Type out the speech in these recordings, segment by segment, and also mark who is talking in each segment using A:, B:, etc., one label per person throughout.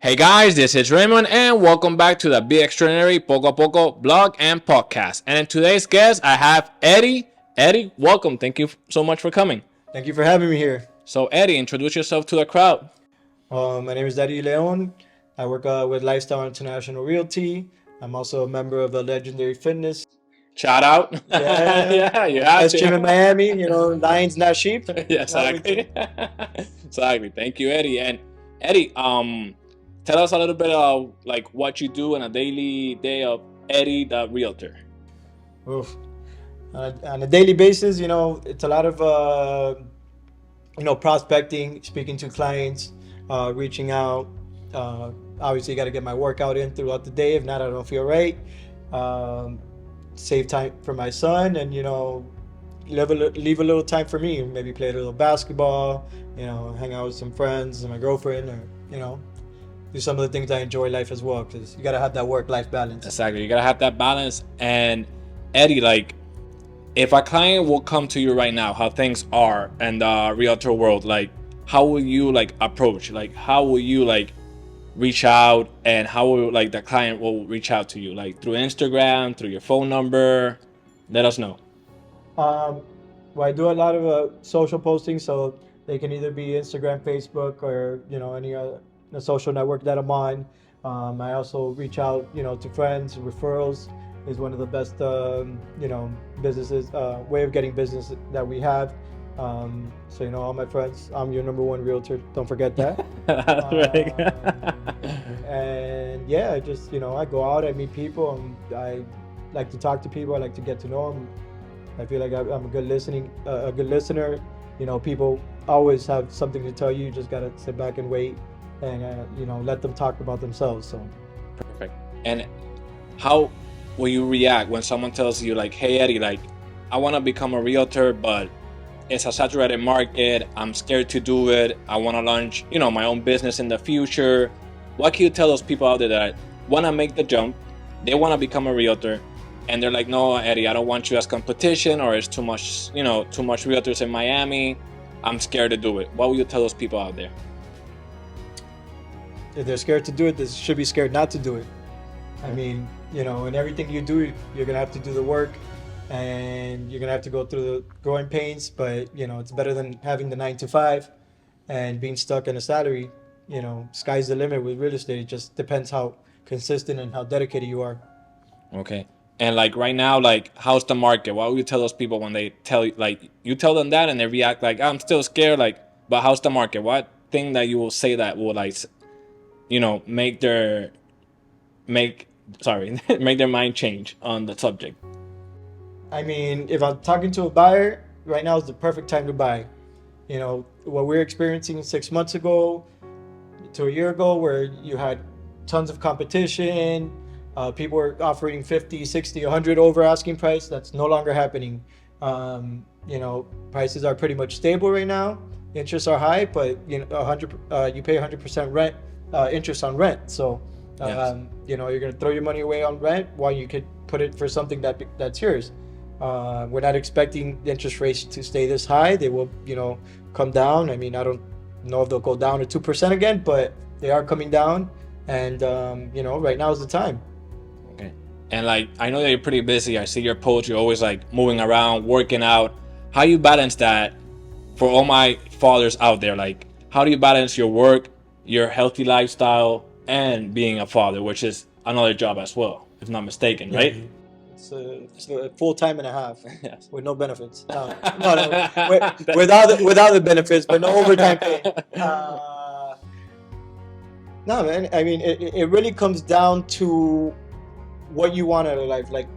A: Hey guys, this is Raymond and welcome back to the Be Extraordinary Poco A Poco blog and podcast. And in today's guest, I have Eddie. Eddie, welcome. Thank you so much for coming.
B: Thank you for having me here.
A: So Eddie, introduce yourself to the crowd.
B: My name is Eddie Leon. I work with Lifestyle International Realty. I'm also a member of the Legendary Fitness.
A: Shout out.
B: Yeah,
A: Yeah, you have
B: best gym in
A: to.
B: Miami. Lions, not sheep.
A: Yeah,
B: Not we
A: exactly. Exactly. Thank you, Eddie. And Eddie, tell us a little bit of like what you do in a daily day of Eddie the realtor.
B: Oof. On a daily basis, it's a lot of prospecting, speaking to clients, reaching out. Obviously, got to get my workout in throughout the day. If not, I don't feel right. Um, Save time for my son, and leave a little time for me. Maybe play a little basketball. Hang out with some friends and my girlfriend, or do some of the things I enjoy in life as well. Because you got to have that work-life balance.
A: Exactly. You gotta have that balance. And Eddie, like, if a client will come to you right now, how things are in the realtor world, like, how will you like approach? Like, how will you like reach out, and how will like the client will reach out to you? Like through Instagram, through your phone number? Let us know.
B: Um, well, I do a lot of social postings, so they can either be Instagram, Facebook, or any other the social network that I'm on. I also reach out, to friends. Referrals is one of the best, businesses way of getting business that we have. So all my friends, I'm your number one realtor. Don't forget that.
A: That's right.
B: Um, and yeah, I just I go out, I meet people, and I like to talk to people. I like to get to know them. I feel like I'm a good listener. People always have something to tell you. You just gotta sit back and wait, and let them talk about themselves. So
A: Perfect. And how will you react when someone tells you like, "Hey Eddie, like, I want to become a realtor, but it's a saturated market. I'm scared to do it. I want to launch, my own business in the future." What can you tell those people out there that want to make the jump? They want to become a realtor, and they're like, "No, Eddie, I don't want you as competition, or it's too much, too much realtors in Miami. I'm scared to do it." What will you tell those people out there?
B: if they're scared to do it, they should be scared not to do it. I mean, in everything you do, you're gonna have to do the work, and you're gonna have to go through the growing pains. But it's better than having the 9 to 5 and being stuck in a salary. Sky's the limit with real estate. It just depends how consistent and how dedicated you are.
A: Okay. And like right now, like how's the market? What would you tell those people when they tell you, like you tell them that and they react like I'm still scared, like, but how's the market? What thing that you will say that will like, make their make sorry make their mind change on the subject?
B: I mean, if I'm talking to a buyer, right now is the perfect time to buy. What we're experiencing 6 months ago to a year ago, where you had tons of competition, people were offering 50, 60, 100 over asking price. That's no longer happening. Prices are pretty much stable right now. Interests are high, but 100, you pay 100% rent, interest on rent. So,
A: Yes.
B: you're gonna throw your money away on rent while you could put it for something that's yours. We're not expecting the interest rates to stay this high. They will, come down. I mean, I don't know if they'll go down to 2% again, but they are coming down. And right now is the time.
A: Okay. And like I know that you're pretty busy. I see your posts. You're always like moving around, working out. How you balance that for all my fathers out there? Like, how do you balance your work, your healthy lifestyle, and being a father, which is another job as well, if not mistaken,
B: Yeah,
A: right?
B: it's a full time and a half
A: Yes.
B: with no benefits. No, without the benefits, but no overtime pay. No, man. I mean, it really comes down to what you want out of life. Like,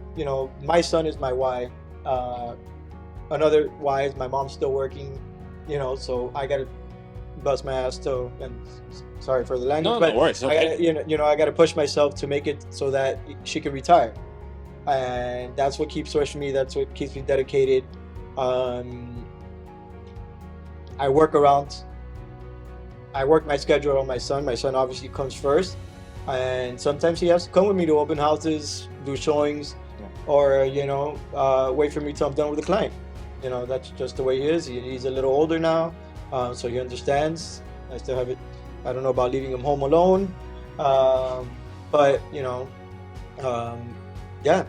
B: my son is my why. Uh, Another why is my mom's still working. So I gotta bust my ass too. And sorry for the language,
A: No, no
B: but
A: worries.
B: I
A: Okay.
B: gotta, I gotta push myself to make it so that she can retire. And that's what keeps pushing me. That's what keeps me dedicated. Um, I work around. I work my schedule on my son. My son obviously comes first, and sometimes he has to come with me to open houses, do showings, or wait for me till I'm done with the client. That's just the way he is. He's a little older now, so he understands. I still have it. I don't know about leaving him home alone, Um, but um, yeah,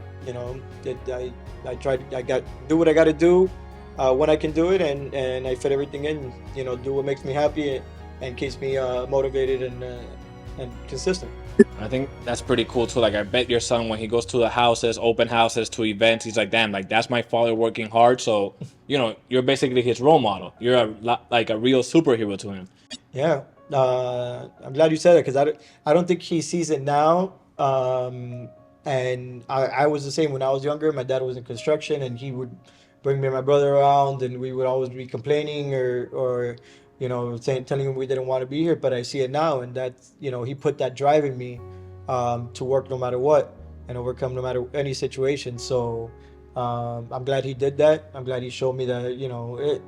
B: I tried. I got do what I got to do when I can do it, and I fit everything in. Do what makes me happy and keeps me motivated and consistent.
A: I think that's pretty cool too. Like I bet your son when he goes to the houses, open houses, to events, he's like, damn, like that's my father working hard. So you're basically his role model. You're like a real superhero to him.
B: Yeah, I'm glad you said that because I don't think he sees it now. And I was the same when I was younger. My dad was in construction, and he would bring me and my brother around, and we would always be complaining or telling him we didn't want to be here. But I see it now, and that's he put that drive in me to work no matter what and overcome no matter any situation. So I'm glad he did that. I'm glad he showed me that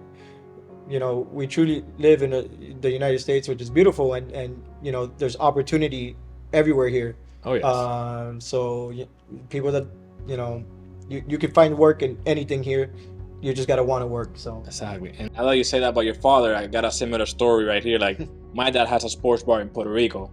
B: we truly live in the United States, which is beautiful, and there's opportunity everywhere here.
A: Oh yes.
B: So people that you know, you can find work in anything here. You just gotta want to work. So
A: Exactly. And now that you say that about your father, I got a similar story right here. Like my dad has a sports bar in Puerto Rico.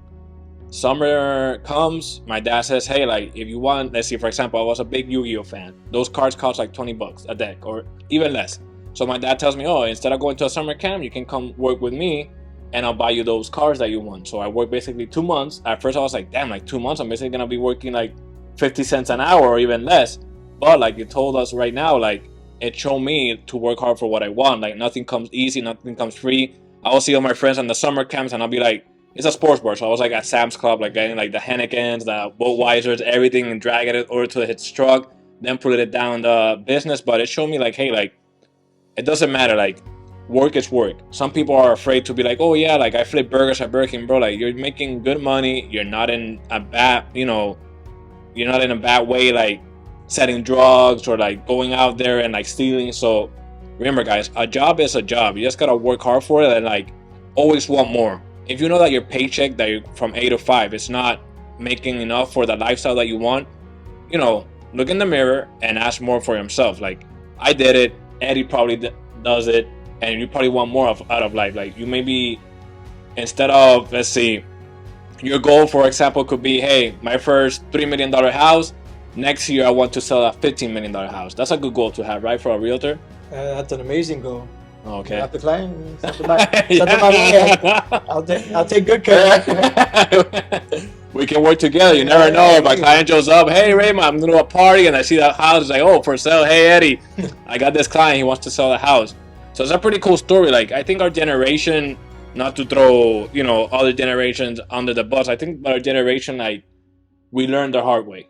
A: Summer comes, my dad says, hey, like if you want, let's see, for example, I was a big Yu-Gi-Oh fan. Those cards cost like $20 a deck or even less. So my dad tells me, oh, instead of going to a summer camp, you can come work with me and I'll buy you those cards that you want. So I worked basically 2 months. At first I was like, damn, like 2 months, I'm basically gonna be working like 50 cents an hour or even less. But like you told us right now, like it showed me to work hard for what I want. Like nothing comes easy, nothing comes free. I will see all my friends in the summer camps and I'll be like, it's a sports bar, so I was like at Sam's Club, like getting like the Heinekens, the Budweisers, everything, and dragging it over to his truck, then put it down the business. But it showed me like, hey, like it doesn't matter, like work is work. Some people are afraid to be like, oh yeah, like I flip burgers at Burger King, bro. Like you're making good money, you're not in a bad, you're not in a bad way, like selling drugs or like going out there and like stealing. So remember, guys, a job is a job. You just gotta work hard for it and like always want more. If you know that your paycheck that you're from 8 to 5 is not making enough for the lifestyle that you want, look in the mirror and ask more for yourself. Like I did it, Eddie probably does it, and you probably want more out of life. Like you maybe instead of, let's see, your goal, for example, could be, hey, my first $3 million house. Next year, I want to sell a $15 million house. That's a good goal to have, right, for a realtor?
B: that's an amazing goal.
A: Okay.
B: Have the client, I'll take good care of it.
A: We can work together. You never know. If a client shows up, hey, Raymond, I'm going to a party and I see that house. It's like, oh, for sale. Hey, Eddie, I got this client. He wants to sell the house. So it's a pretty cool story. Like, I think our generation, not to throw, other generations under the bus, I think our generation, like, we learned the hard way.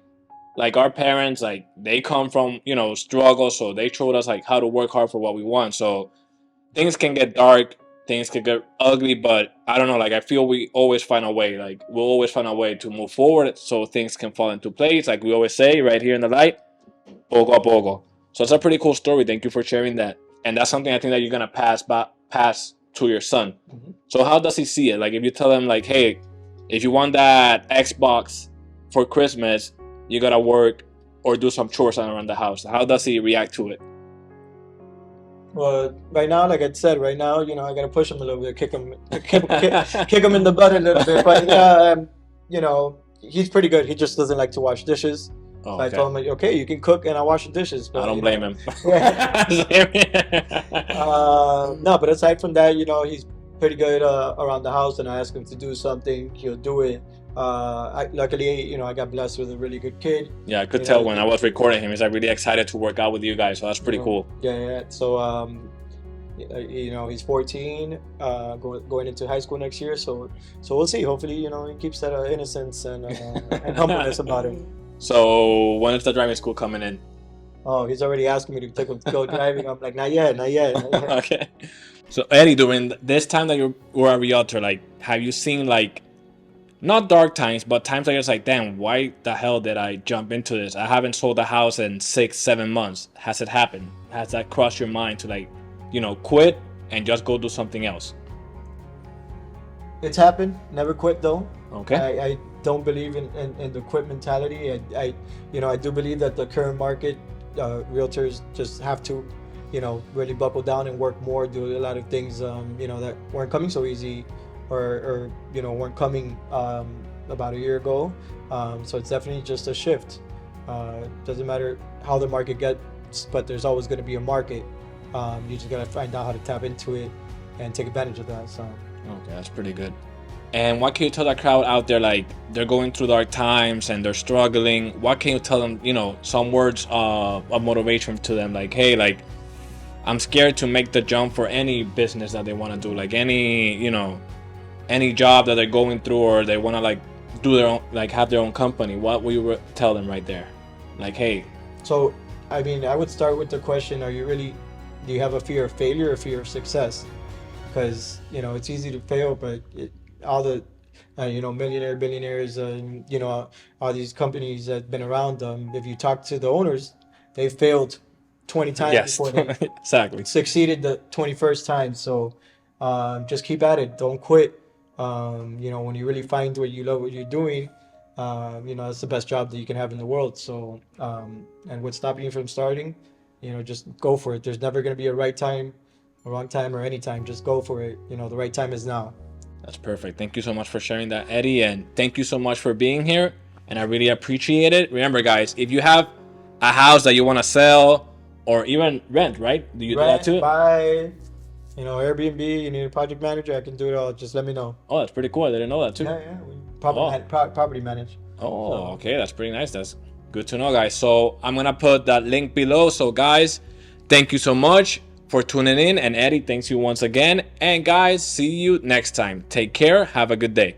A: Like our parents, like they come from, struggle. So they showed us like how to work hard for what we want. So things can get dark, things can get ugly, but I don't know, like I feel we always find a way. Like we'll always find a way to move forward so things can fall into place. Like we always say right here in the light, poco a poco. So it's a pretty cool story. Thank you for sharing that. And that's something I think that you're gonna pass to your son.
B: Mhm.
A: So how does he see it? Like if you tell him like, hey, if you want that Xbox for Christmas, you gotta work or do some chores around the house. How does he react to it?
B: Well, right now, like I said, right now, I gotta push him a little bit, kick him in the butt a little bit. But he's pretty good. He just doesn't like to wash dishes.
A: Oh,
B: So I told him, okay, you can cook and I'll wash the dishes. But
A: I don't blame him.
B: No, but aside from that, he's pretty good around the house. And I ask him to do something, he'll do it. Luckily, I got blessed with a really good kid.
A: Yeah, I could tell when I was recording him. He's like really excited to work out with you guys, so that's pretty cool.
B: Yeah. So, he's 14, going into high school next year. So we'll see. Hopefully, he keeps that innocence and humbleness about him.
A: So when is the driving school coming in?
B: Oh, he's already asking me to take him to go driving. I'm like, not yet.
A: Okay. So Eddie, during this time that you were a realtor, like, have you seen like not dark times, but times that you're like, damn, why the hell did I jump into this? I haven't sold a house in 6-7 months. Has it happened? Has that crossed your mind to like, quit and just go do something else?
B: It's happened. Never quit though.
A: Okay.
B: I don't believe in the quit mentality. I do believe that the current market, realtors just have to, really buckle down and work more, do a lot of things, that weren't coming so easy, or weren't coming about a year ago. So it's definitely just a shift. Doesn't matter how the market gets, but there's always going to be a market. You just got to find out how to tap into it and take advantage of that. So
A: Okay, that's pretty good. And what can you tell that crowd out there, like they're going through dark times and they're struggling? What can you tell them, some words of motivation to them, like, hey, like I'm scared to make the jump for any business that they want to do, like any job that they're going through, or they want to like do their own, like have their own company. What will you tell them right there? Like, hey,
B: So, I mean, I would start with the question: do you have a fear of failure or fear of success? Because it's easy to fail, but all the billionaires, all these companies that have been around. If you talk to the owners, they failed 20 times
A: yes,
B: before they
A: exactly.
B: succeeded the 21st time. So just keep at it. Don't quit. When you really find what you love, what you're doing, that's the best job that you can have in the world. So, and what's stopping you from starting, just go for it. There's never going to be a right time, a wrong time, or any time. Just go for it. The right time is now.
A: That's perfect. Thank you so much for sharing that, Eddie, and thank you so much for being here. And I really appreciate it. Remember, guys, if you have a house that you want to sell or even rent, right? Do you do that
B: Rent,
A: too?
B: buy, Airbnb. You need a project manager. I can do it all. Just let me know.
A: Oh, that's pretty cool. I didn't know that too.
B: Yeah, yeah. We
A: Oh,
B: property manage.
A: oh,
B: So
A: okay. That's pretty nice. That's good to know, guys. So I'm gonna put that link below. So, guys, thank you so much for tuning in. And Eddie, thanks you once again. And guys, see you next time. Take care. Have a good day.